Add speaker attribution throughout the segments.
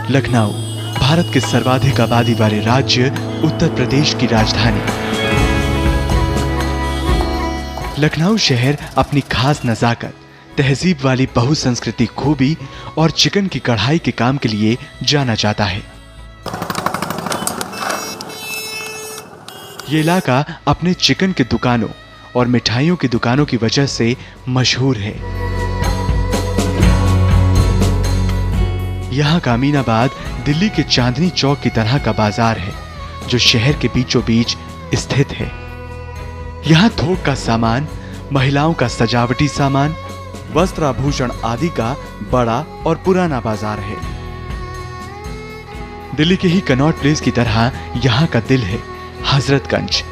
Speaker 1: लखनऊ भारत के सर्वाधिक आबादी वाले राज्य उत्तर प्रदेश की राजधानी। लखनऊ शहर अपनी खास नजाकत, तहजीब वाली बहुसंस्कृति खूबी और चिकन की कढ़ाई के काम के लिए जाना जाता है। ये इलाका अपने चिकन के दुकानों और मिठाइयों की दुकानों की वजह से मशहूर है। यहाँ का अमीनाबाद दिल्ली के चांदनी चौक की तरह का बाजार है जो शहर के बीचों बीच स्थित है। यहाँ थोक का सामान, महिलाओं का सजावटी सामान, वस्त्र आभूषण आदि का बड़ा और पुराना बाजार है। दिल्ली के ही कनॉट प्लेस की तरह यहाँ का दिल है हजरतगंज।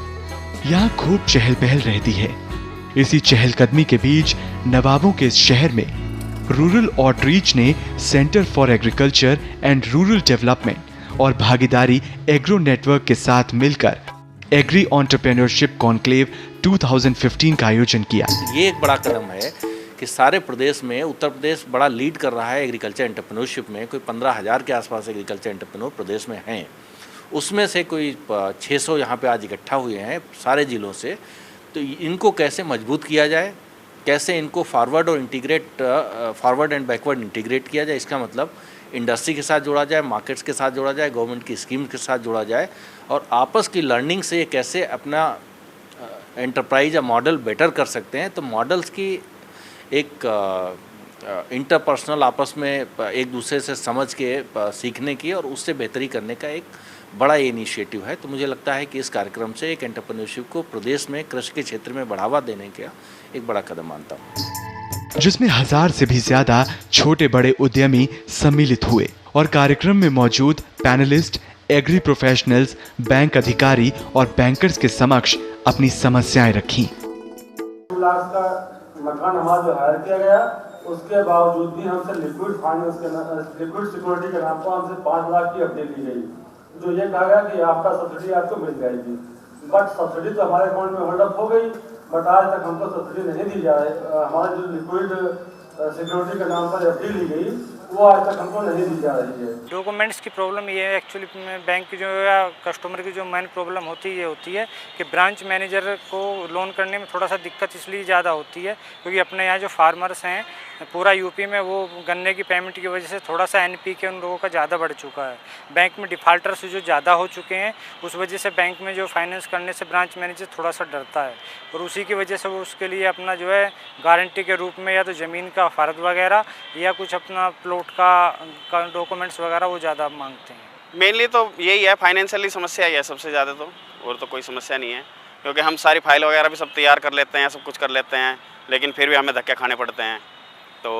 Speaker 1: यहाँ खूब चहल पहल रहती है। इसी चहलकदमी के बीच नवाबों के इस शहर में रूरल आउटरीच ने centre for agriculture and rural development और भागीदारी एग्रो नेटवर्क के साथ मिलकर एग्री एंटरप्रेन्योरशिप कॉन्क्लेव 2015 का आयोजन किया।
Speaker 2: ये एक बड़ा कदम है कि सारे प्रदेश में उत्तर प्रदेश बड़ा लीड कर रहा है एग्रीकल्चर एंटरप्रेन्योरशिप में। कोई 15,000 के आसपास एग्रीकल्चर एंटरप्रेन्योर प्रदेश में हैं। उसमें से कोई 600 यहाँ पे आज इकट्ठा हुए हैं सारे ज़िलों से। तो इनको कैसे मजबूत किया जाए, कैसे इनको फॉरवर्ड एंड बैकवर्ड इंटीग्रेट किया जाए, इसका मतलब इंडस्ट्री के साथ जोड़ा जाए, मार्केट्स के साथ जोड़ा जाए, गवर्नमेंट की स्कीम के साथ जोड़ा जाए और आपस की लर्निंग से कैसे अपना एंटरप्राइज या मॉडल बेटर कर सकते हैं। तो मॉडल्स की एक इंटरपर्सनल आपस में एक दूसरे से समझ के सीखने की और उससे बेहतरी करने का एक बड़ा ये इनिशिएटिव है। तो मुझे लगता है कि इस कार्यक्रम से एक एंटरप्रेन्योरशिप को प्रदेश में कृषि के क्षेत्र में बढ़ावा देने का एक बड़ा कदम मानता हूँ,
Speaker 1: जिसमें 1000 से भी ज्यादा छोटे बड़े उद्यमी सम्मिलित हुए और कार्यक्रम में मौजूद पैनलिस्ट, एग्री प्रोफेशनल्स, बैंक अधिकारी और बैंकर्स के समक्ष अपनी समस्याएं रखी।
Speaker 3: 2 लाख का मकान हमारा जो हायर किया गया, उसके बावजूद भी हमसे लिक्विड सिक्योरिटी के नाम पर हमसे 5 लाख की अवधि ली गई, जो ये कहा गया कि आपका सब्सिडी आपको मिल जाएगी। बट सब्सिडी तो हमारे अकाउंट में होल्ड अप हो गई, बट आज तक हमको सब्सिडी नहीं दी जा रही। हमारे जो लिक्विड सिक्योरिटी के नाम पर एफडी ली गई वो आज तक हमको नहीं दी जा रही है।
Speaker 4: डॉक्यूमेंट्स की प्रॉब्लम ये है एक्चुअली बैंक की जो या कस्टमर की जो मेन प्रॉब्लम होती है कि ब्रांच मैनेजर को लोन करने में थोड़ा सा दिक्कत इसलिए ज़्यादा होती है क्योंकि अपने यहाँ जो फार्मर्स हैं पूरा यूपी में वो गन्ने की पेमेंट की वजह से थोड़ा सा एनपीके उन लोगों का ज़्यादा बढ़ चुका है। बैंक में डिफ़ाल्टर्स जो ज़्यादा हो चुके हैं उस वजह से बैंक में जो फाइनेंस करने से ब्रांच मैनेजर थोड़ा सा डरता है और उसी की वजह से वो उसके लिए अपना जो है गारंटी के रूप में या तो ज़मीन का फ़र्द वगैरह या कुछ अपना प्लॉट का डॉक्यूमेंट्स वगैरह वो ज़्यादा मांगते हैं।
Speaker 5: मेनली तो यही है, फाइनेंशियली समस्या ही है सबसे ज़्यादा, तो और तो कोई समस्या नहीं है क्योंकि हम सारी फाइल वगैरह भी सब तैयार कर लेते हैं, सब कुछ कर लेते हैं, लेकिन फिर भी हमें धक्के खाने पड़ते हैं। तो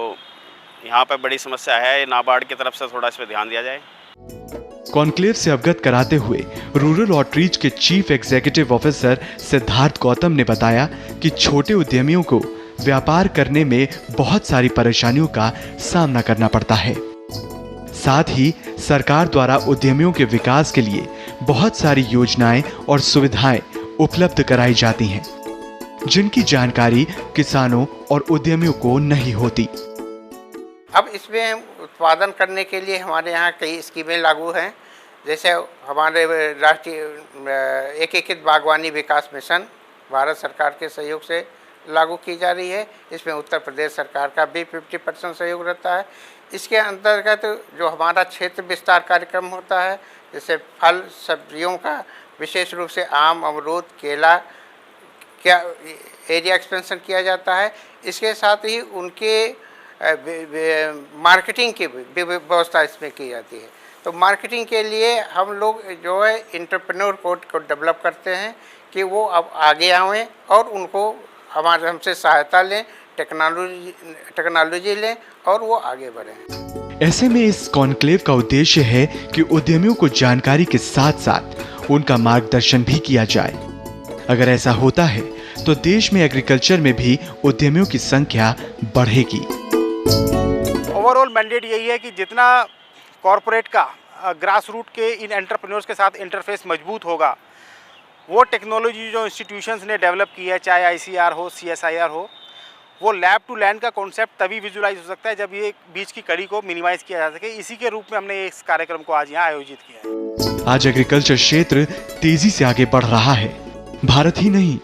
Speaker 5: यहाँ पे बड़ी समस्या है, नाबार्ड की तरफ से थोड़ा इस पर ध्यान दिया जाए।
Speaker 1: कॉन्क्लेव से अवगत कराते हुए रूरल आउटरीच के chief executive officer Siddharth Gautam ने बताया कि छोटे उद्यमियों को व्यापार करने में बहुत सारी परेशानियों का सामना करना पड़ता है। साथ ही सरकार द्वारा उद्यमियों के विकास के लिए बहुत सारी योजनाएं और सुविधाएं उपलब्ध कराई जाती हैं, जिनकी जानकारी किसानों और उद्यमियों को नहीं होती।
Speaker 6: अब इसमें उत्पादन करने के लिए हमारे यहाँ कई स्कीमें लागू हैं, जैसे हमारे राष्ट्रीय एकीकृत बागवानी विकास मिशन भारत सरकार के सहयोग से लागू की जा रही है। इसमें उत्तर प्रदेश सरकार का भी 50% सहयोग रहता है। इसके अंतर्गत जो हमारा क्षेत्र विस्तार कार्यक्रम होता है, जैसे फल सब्जियों का विशेष रूप से आम, अमरूद, केला क्या एरिया एक्सपेंशन किया जाता है। इसके साथ ही उनके मार्केटिंग की व्यवस्था इसमें की जाती है। तो मार्केटिंग के लिए हम लोग जो है एंटरप्रेन्योर कोड को डेवलप करते हैं कि वो अब आगे आएँ और उनको हमसे सहायता लें, टेक्नोलॉजी लें और वो आगे बढ़ें।
Speaker 1: ऐसे में इस कॉन्क्लेव का उद्देश्य है कि उद्यमियों को जानकारी के साथ साथ उनका मार्गदर्शन भी किया जाए। अगर ऐसा होता है तो देश में एग्रीकल्चर में भी उद्यमियों की संख्या बढ़ेगी।
Speaker 7: ओवरऑल मैंडेट यही है कि जितना कॉरपोरेट का ग्रास रूट के इन एंटरप्रेन्योर्स के साथ इंटरफेस मजबूत होगा, वो टेक्नोलॉजी जो इंस्टीट्यूशंस ने डेवलप की है, चाहे ICR हो, CSIR हो, वो लैब टू लैंड का कॉन्सेप्ट तभी विजुलाइज हो सकता है जब ये बीच की कड़ी को मिनिमाइज किया जा सके। इसी के रूप में हमने इस कार्यक्रम को आज यहाँ आयोजित किया है।
Speaker 1: आज एग्रीकल्चर क्षेत्र तेजी से आगे बढ़ रहा है। भारत ही नहीं,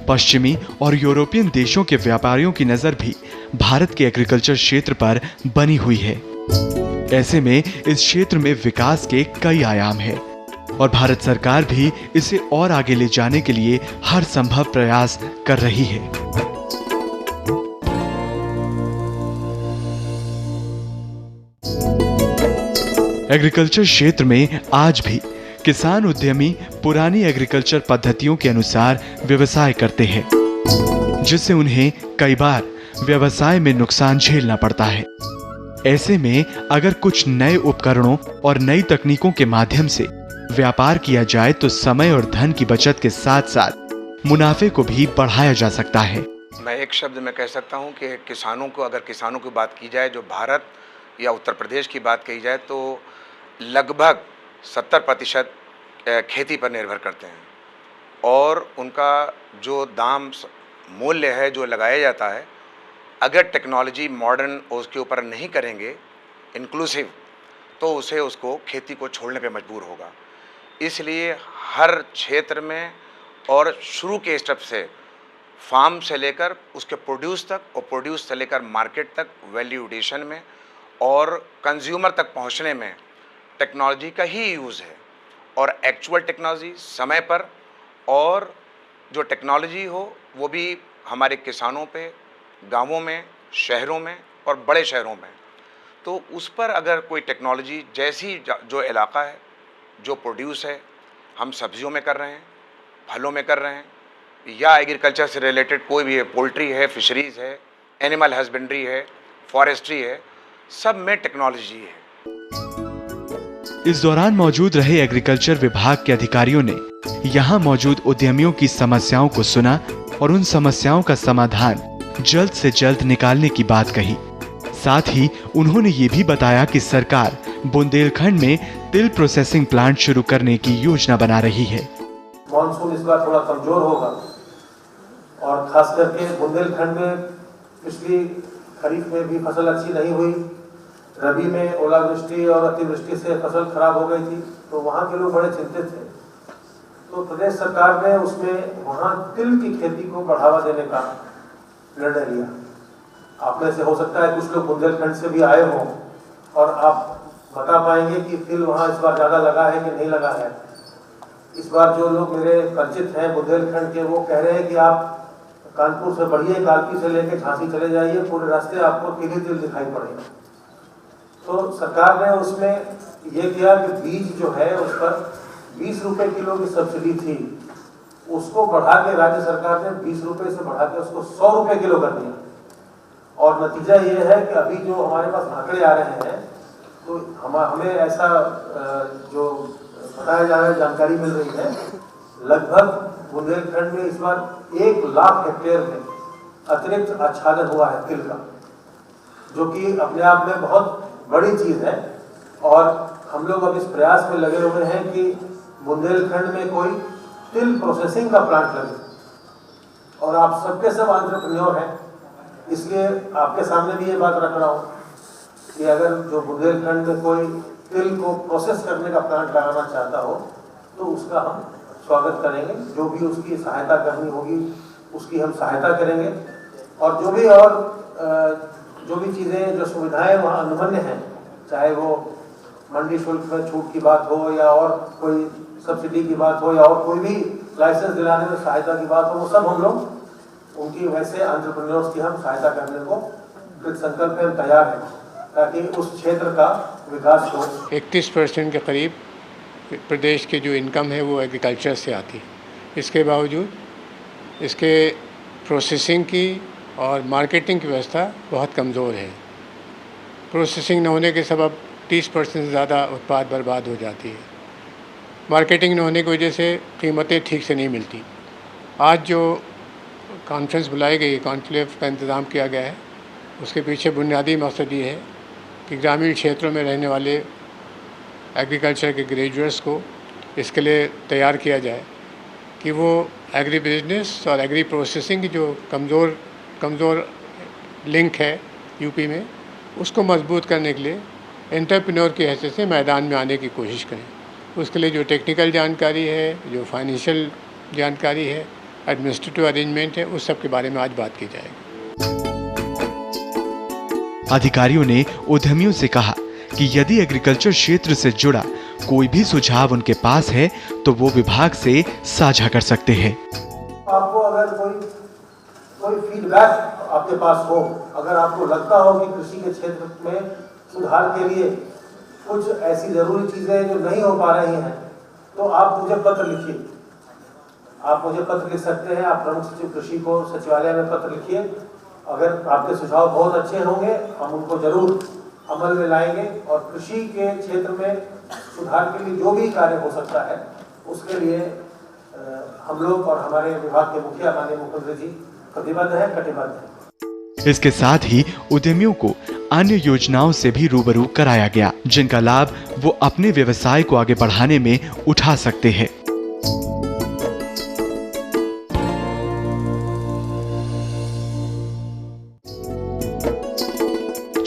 Speaker 1: पश्चिमी और यूरोपियन देशों के व्यापारियों की नजर भी भारत के एग्रीकल्चर क्षेत्र पर बनी हुई है। ऐसे में इस क्षेत्र में विकास के कई आयाम हैं और भारत सरकार भी इसे और आगे ले जाने के लिए हर संभव प्रयास कर रही है। एग्रीकल्चर क्षेत्र में आज भी किसान उद्यमी पुरानी एग्रीकल्चर पद्धतियों के अनुसार व्यवसाय करते हैं, जिससे उन्हें कई बार व्यवसाय में नुकसान झेलना पड़ता है। ऐसे में अगर कुछ नए उपकरणों और नई तकनीकों के माध्यम से व्यापार किया जाए तो समय और धन की बचत के साथ साथ मुनाफे को भी बढ़ाया जा सकता है।
Speaker 8: मैं एक शब्द में कह सकता हूं कि अगर किसानों की बात की जाए, जो भारत या उत्तर प्रदेश की बात कही जाए, तो लगभग 70% खेती पर निर्भर करते हैं और उनका जो दाम मूल्य है जो लगाया जाता है, अगर टेक्नोलॉजी मॉडर्न उसके ऊपर नहीं करेंगे इंक्लूसिव, तो उसको खेती को छोड़ने पे मजबूर होगा। इसलिए हर क्षेत्र में और शुरू के स्टेप से फार्म से लेकर उसके प्रोड्यूस तक और प्रोड्यूस से लेकर मार्केट तक, वैल्यू एडिशन में और कंज्यूमर तक पहुंचने में टेक्नोलॉजी का ही यूज़ है। और एक्चुअल टेक्नोलॉजी समय पर, और जो टेक्नोलॉजी हो वो भी हमारे किसानों पे, गांवों में, शहरों में और बड़े शहरों में, तो उस पर अगर कोई टेक्नोलॉजी जैसी जो इलाका है, जो प्रोड्यूस है, हम सब्जियों में कर रहे हैं, फलों में कर रहे हैं, या एग्रीकल्चर से रिलेटेड कोई भी है, पोल्ट्री है, फिशरीज़ है, एनिमल हस्बेंड्री है, फॉरेस्ट्री है, सब में टेक्नोलॉजी है।
Speaker 1: इस दौरान मौजूद रहे एग्रीकल्चर विभाग के अधिकारियों ने यहाँ मौजूद उद्यमियों की समस्याओं को सुना और उन समस्याओं का समाधान जल्द से जल्द निकालने की बात कही। साथ ही उन्होंने ये भी बताया कि सरकार बुंदेलखंड में तिल प्रोसेसिंग प्लांट शुरू करने की योजना बना रही है।
Speaker 3: मानसून इस बार थोड़ा कमजोर होगा और खास करके बुंदेलखंड में पिछली खरीफ में भी फसल अच्छी नहीं हुई, रबी में ओलावृष्टि और अतिवृष्टि से फसल खराब हो गई थी, तो वहाँ के लोग बड़े चिंतित थे। तो प्रदेश सरकार ने उसमें वहाँ तिल की खेती को बढ़ावा देने का निर्णय लिया। आप में से हो सकता है कुछ लोग बुंदेलखंड से भी आए हों और आप बता पाएंगे कि तिल वहाँ इस बार ज़्यादा लगा है कि नहीं लगा है। इस बार जो लोग मेरे परिचित हैं बुंदेलखंड के, वो कह रहे हैं कि आप कानपुर से बढ़िए, कालपी से लेकर झांसी चले जाइए, पूरे रास्ते आपको तिल ही तिल दिखाई पड़ेगा। तो सरकार ने उसमें ये किया कि बीज जो है उस पर 20 रुपये किलो की सब्सिडी थी, उसको बढ़ा के राज्य सरकार ने 20 रुपये से बढ़ा के उसको 100 रुपये किलो कर दिया। और नतीजा ये है कि अभी जो हमारे पास आंकड़े आ रहे हैं, तो हमें ऐसा जो बताया जा रहा है, जानकारी मिल रही है, लगभग बुंदेलखंड में इस बार 1 लाख हेक्टेयर में अतिरिक्त आच्छादन हुआ है तिल का, जो कि अपने आप में बहुत बड़ी चीज़ है। और हम लोग अब इस प्रयास में लगे हुए हैं कि बुंदेलखंड में कोई तिल प्रोसेसिंग का प्लांट लगे। और आप सबके सब एंटरप्रेन्योर हैं, इसलिए आपके सामने भी ये बात रख रहा हूँ कि अगर जो बुंदेलखंड में कोई तिल को प्रोसेस करने का प्लांट लगाना चाहता हो तो उसका हम स्वागत करेंगे। जो भी उसकी सहायता करनी होगी उसकी हम सहायता करेंगे। और जो भी चीज़ें, जो सुविधाएं वहाँ अनुमन्य हैं, चाहे वो मंडी शुल्क में छूट की बात हो या और कोई सब्सिडी की बात हो या और कोई भी लाइसेंस दिलाने में सहायता की बात हो, वो सब हम लोग उनकी वैसे एंटरप्रेन्योर्स की हम सहायता करने को कृत संकल्प में तैयार हैं, ताकि उस क्षेत्र का विकास हो।
Speaker 9: 31% के करीब प्रदेश की जो इनकम है वो एग्रीकल्चर से आती है। इसके बावजूद इसके प्रोसेसिंग की और मार्केटिंग की व्यवस्था बहुत कमज़ोर है। प्रोसेसिंग न होने के सबब 30% से ज़्यादा उत्पाद बर्बाद हो जाती है। मार्केटिंग न होने की वजह से कीमतें ठीक से नहीं मिलती। आज जो कॉन्फ्रेंस बुलाई गई, कॉन्क्लेव का इंतज़ाम किया गया है, उसके पीछे बुनियादी मकसद ये है कि ग्रामीण क्षेत्रों में रहने वाले एग्रीकल्चर के ग्रेजुएट्स को इसके लिए तैयार किया जाए कि वो एग्री बिजनेस और एग्री प्रोसेसिंग की जो कमज़ोर लिंक है यूपी में, उसको मजबूत करने के लिए एंटरप्रेन्योर की हैसियत से मैदान में आने की कोशिश करें। उसके लिए जो टेक्निकल जानकारी है, जो फाइनेंशियल जानकारी है, एडमिनिस्ट्रेटिव अरेंजमेंट है, उस सब के बारे में आज बात की जाएगी।
Speaker 1: अधिकारियों ने उद्यमियों से कहा कि यदि एग्रीकल्चर क्षेत्र से जुड़ा कोई भी सुझाव उनके पास है तो वो विभाग से साझा कर सकते हैं।
Speaker 3: आपको अगर कोई फीडबैक आपके पास हो, अगर आपको लगता हो कि कृषि के क्षेत्र में सुधार के लिए कुछ ऐसी जरूरी चीजें जो नहीं हो पा रही हैं, तो आप मुझे पत्र लिखिए। आप मुझे पत्र लिख सकते हैं। आप प्रमुख सचिव कृषि को सचिवालय में पत्र लिखिए। अगर आपके सुझाव बहुत अच्छे होंगे, हम उनको जरूर अमल में लाएंगे और कृषि के क्षेत्र में सुधार के लिए जो भी कार्य हो सकता है उसके लिए हम लोग और हमारे विभाग के मुखिया माननीय मुख्यमंत्री जी प्रतिबद्ध है, कटिबद्ध है।
Speaker 1: इसके साथ ही उद्यमियों को अन्य योजनाओं से भी रूबरू कराया गया, जिनका लाभ वो अपने व्यवसाय को आगे बढ़ाने में उठा सकते हैं।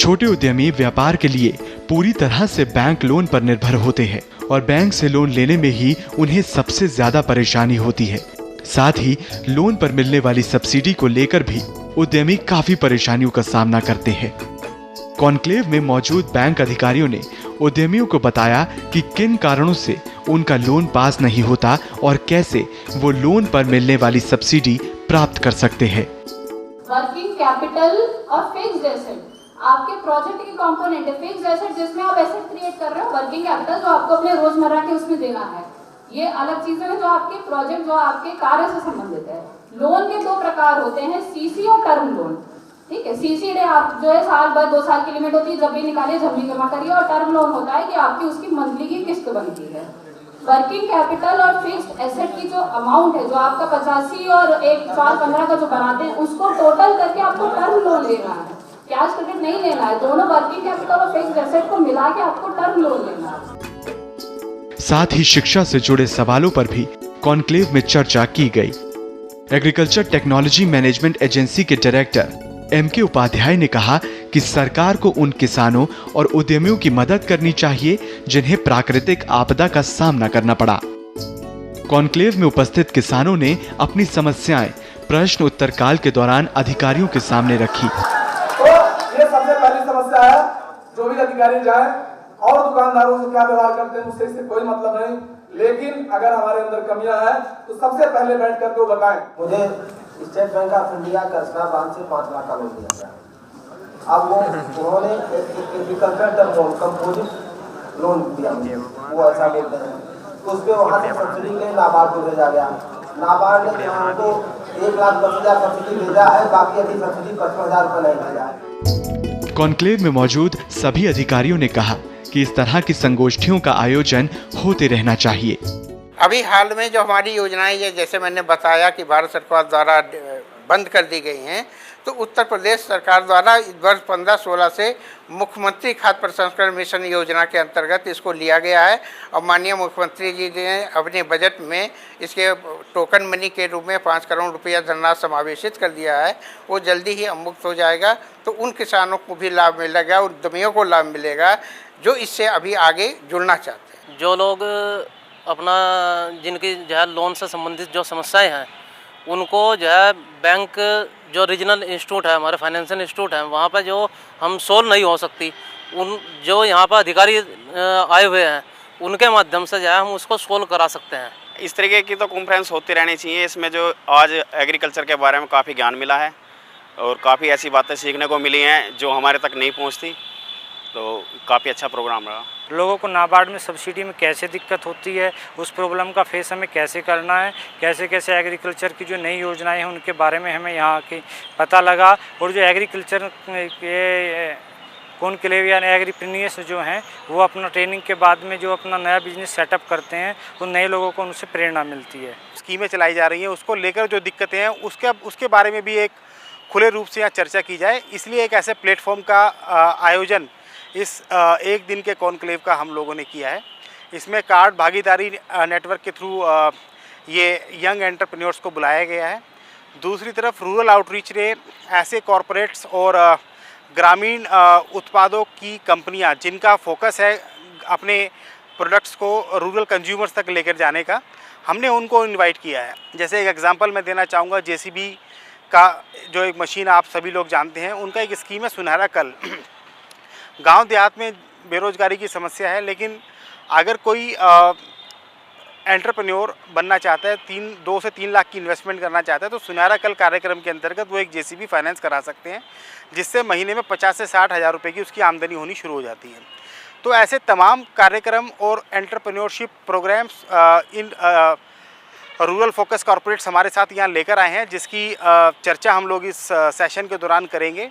Speaker 1: छोटे उद्यमी व्यापार के लिए पूरी तरह से बैंक लोन पर निर्भर होते हैं और बैंक से लोन लेने में ही उन्हें सबसे ज्यादा परेशानी होती है। साथ ही लोन पर मिलने वाली सब्सिडी को लेकर भी उद्यमी काफी परेशानियों का सामना करते हैं। कॉन्क्लेव में मौजूद बैंक अधिकारियों ने उद्यमियों को बताया कि किन कारणों से उनका लोन पास नहीं होता और कैसे वो लोन पर मिलने वाली सब्सिडी प्राप्त कर सकते हैं।
Speaker 10: वर्किंग कैपिटल और फिक्स्ड एसेट आपके प्रोजेक्ट के कंपोनेंट है। फिक्स्ड एसेट जिसमें आप एसेट क्रिएट कर रहे हो, वर्किंग कैपिटल जो आपको अपने रोजमर्रा के उसमें देना है, ये अलग चीजें हैं जो आपके प्रोजेक्ट जो आपके कार्य से संबंधित है। लोन के दो प्रकार होते हैं, सीसी और टर्म लोन। ठीक है, सीसी आप जो है साल भर 2 साल की लिमिट होती है, जब भी निकालिए जब भी जमा करिए, और टर्म लोन होता है कि आपकी उसकी मंथली की किस्त बनती है। वर्किंग कैपिटल और फिक्स्ड एसेट की जो अमाउंट है, जो आपका 85 और 1 साल 15 का जो बनाते हैं, उसको टोटल करके आपको टर्म लोन लेना है, कैश क्रेडिट नहीं लेना है। दोनों वर्किंग कैपिटल और फिक्स्ड एसेट को मिला के आपको टर्म लोन लेना है।
Speaker 1: साथ ही शिक्षा से जुड़े सवालों पर भी कॉन्क्लेव में चर्चा की गई। एग्रीकल्चर टेक्नोलॉजी मैनेजमेंट एजेंसी के डायरेक्टर M.K. उपाध्याय ने कहा कि सरकार को उन किसानों और उद्यमियों की मदद करनी चाहिए जिन्हें प्राकृतिक आपदा का सामना करना पड़ा। कॉन्क्लेव में उपस्थित किसानों ने अपनी समस्याएं प्रश्न उत्तर काल के दौरान अधिकारियों के सामने रखी।
Speaker 3: तो ये सबसे पहली समस्या है, जो भी अधिकारी जाए और दुकानदारों से क्या व्यवहार करते हैं उससे इससे कोई मतलब नहीं, लेकिन अगर हमारे अंदर कमियां हैं तो सबसे पहले बैठ करके वो बताएं। मुझे स्टेट बैंक ऑफ इंडिया कर्जदार बैंक से 5 लाख का लोन दिया गया। अब उन्होंने agriculture term loan composite loan दिया मुझे, वो ऐसा बोलते हैं, तो उस पर वहाँ से सब्सिडी के नाबार्ड को भेजा गया। नाबार्ड ने हमको 1,10,000 सब्सिडी भेजा है, बाकी अभी सब्सिडी 55,000 रुपये नहीं भेजा है।
Speaker 1: कॉन्क्लेव में मौजूद सभी अधिकारियों ने कहा कि इस तरह की संगोष्ठियों का आयोजन होते रहना चाहिए।
Speaker 6: अभी हाल में जो हमारी योजनाएं ये जैसे मैंने बताया कि भारत सरकार द्वारा बंद कर दी गई हैं, तो उत्तर प्रदेश सरकार द्वारा वर्ष 15-16 से मुख्यमंत्री खाद्य प्रसंस्करण मिशन योजना के अंतर्गत इसको लिया गया है और माननीय मुख्यमंत्री जी ने अपने बजट में इसके टोकन मनी के रूप में 5 करोड़ रुपया धनराशि समावेशित कर दिया है। वो जल्दी ही मुक्त हो जाएगा, तो उन किसानों को भी लाभ मिलेगा, उद्यमियों को लाभ मिलेगा जो इससे अभी आगे जुड़ना चाहते हैं।
Speaker 11: जो लोग अपना जिनकी जो है लोन से संबंधित जो समस्याएं हैं उनको जो है बैंक जो रीजनल इंस्टीट्यूट है, हमारे फाइनेंशियल इंस्टीट्यूट है, वहाँ पर जो हम सोल्व नहीं हो सकती, उन जो यहाँ पर अधिकारी आए हुए हैं उनके माध्यम से जो है हम उसको सोल्व करा सकते हैं।
Speaker 5: इस तरीके की तो कॉन्फ्रेंस होती रहनी चाहिए। इसमें जो आज एग्रीकल्चर के बारे में काफ़ी ज्ञान मिला है और काफ़ी ऐसी बातें सीखने को मिली हैं जो हमारे तक नहीं पहुँचती, तो काफ़ी अच्छा प्रोग्राम रहा।
Speaker 4: लोगों को नाबार्ड में सब्सिडी में कैसे दिक्कत होती है, उस प्रॉब्लम का फेस हमें कैसे करना है, कैसे कैसे एग्रीकल्चर की जो नई योजनाएं हैं उनके बारे में हमें यहाँ की पता लगा। और जो एग्रीकल्चर के कॉन्क्लेव या एग्रीप्रेन्योर्स जो हैं वो अपना ट्रेनिंग के बाद में जो अपना नया बिजनेस सेटअप करते हैं उन नए लोगों को उनसे प्रेरणा मिलती है।
Speaker 7: स्कीमें चलाई जा रही हैं, उसको लेकर जो दिक्कतें हैं उसके बारे में भी एक खुले रूप से यहाँ चर्चा की जाए, इसलिए एक ऐसे प्लेटफॉर्म का आयोजन इस एक दिन के कॉन्क्लेव का हम लोगों ने किया है। इसमें कार्ड भागीदारी नेटवर्क के थ्रू ये यंग एंटरप्रेन्योर्स को बुलाया गया है दूसरी तरफ रूरल आउटरीच ने ऐसे कॉरपोरेट्स और ग्रामीण उत्पादों की कंपनियां जिनका फोकस है अपने प्रोडक्ट्स को रूरल कंज्यूमर्स तक लेकर जाने का, हमने उनको इनवाइट किया है। जैसे एक एग्जांपल मैं देना चाहूँगा, जेसीबी का जो एक मशीन आप सभी लोग जानते हैं, उनका एक स्कीम है सुनहरा कल। गांव देहात में बेरोजगारी की समस्या है, लेकिन अगर कोई एंटरप्रेन्योर बनना चाहता है, 2 से 3 लाख की इन्वेस्टमेंट करना चाहता है, तो सुनहरा कल कार्यक्रम के अंतर्गत वो एक जेसीबी फाइनेंस करा सकते हैं, जिससे महीने में 50 से 60 हज़ार रुपये की उसकी आमदनी होनी शुरू हो जाती है। तो ऐसे तमाम कार्यक्रम और entrepreneurship programmes in rural focus corporates हमारे साथ यहाँ लेकर आए हैं, जिसकी चर्चा हम लोग इस सेशन के दौरान करेंगे।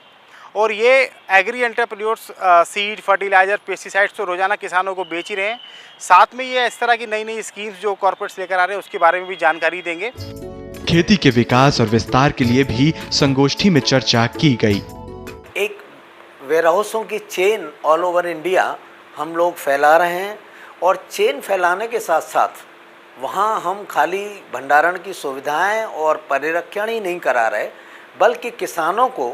Speaker 7: और ये agri entrepreneurs seed, fertiliser, pesticides तो रोज़ाना किसानों को बेच ही रहे हैं, साथ में ये इस तरह की नई नई स्कीम्स जो कॉर्पोरेट्स लेकर आ रहे हैं उसके बारे में भी जानकारी देंगे।
Speaker 1: खेती के विकास और विस्तार के लिए भी संगोष्ठी में चर्चा की गई।
Speaker 12: एक वेयरहाउसों की चेन ऑल ओवर इंडिया हम लोग फैला रहे हैं, और चेन फैलाने के साथ साथ वहाँ हम खाली भंडारण की सुविधाएं और परिरक्षण ही नहीं करा रहे, बल्कि किसानों को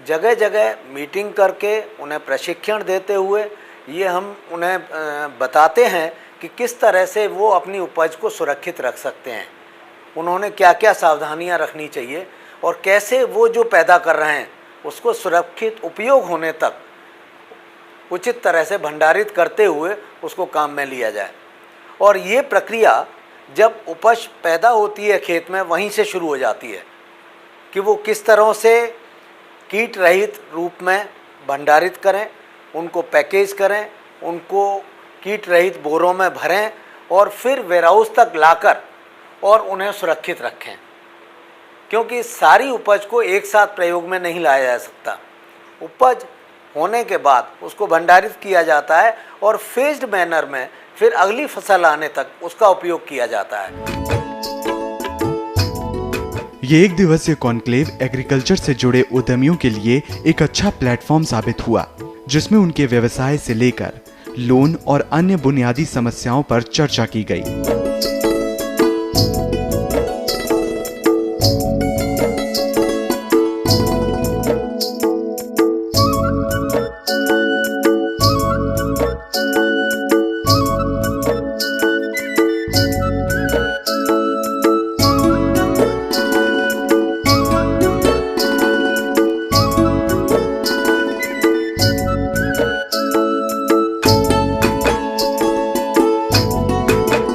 Speaker 12: जगह जगह मीटिंग करके उन्हें प्रशिक्षण देते हुए ये हम उन्हें बताते हैं कि किस तरह से वो अपनी उपज को सुरक्षित रख सकते हैं, उन्होंने क्या क्या सावधानियां रखनी चाहिए, और कैसे वो जो पैदा कर रहे हैं उसको सुरक्षित उपयोग होने तक उचित तरह से भंडारित करते हुए उसको काम में लिया जाए। और ये प्रक्रिया जब उपज पैदा होती है खेत में, वहीं से शुरू हो जाती है कि वो किस तरह से कीट रहित रूप में भंडारित करें, उनको पैकेज करें, उनको कीट रहित बोरों में भरें और फिर वेयरहाउस तक लाकर और उन्हें सुरक्षित रखें, क्योंकि सारी उपज को एक साथ प्रयोग में नहीं लाया जा सकता। उपज होने के बाद उसको भंडारित किया जाता है और फेज्ड मैनर में फिर अगली फसल आने तक उसका उपयोग किया जाता है।
Speaker 1: ये 1 दिवसीय कॉन्क्लेव एग्रीकल्चर से जुड़े उद्यमियों के लिए एक अच्छा प्लेटफॉर्म साबित हुआ, जिसमें उनके व्यवसाय से लेकर लोन और अन्य बुनियादी समस्याओं पर चर्चा की गई।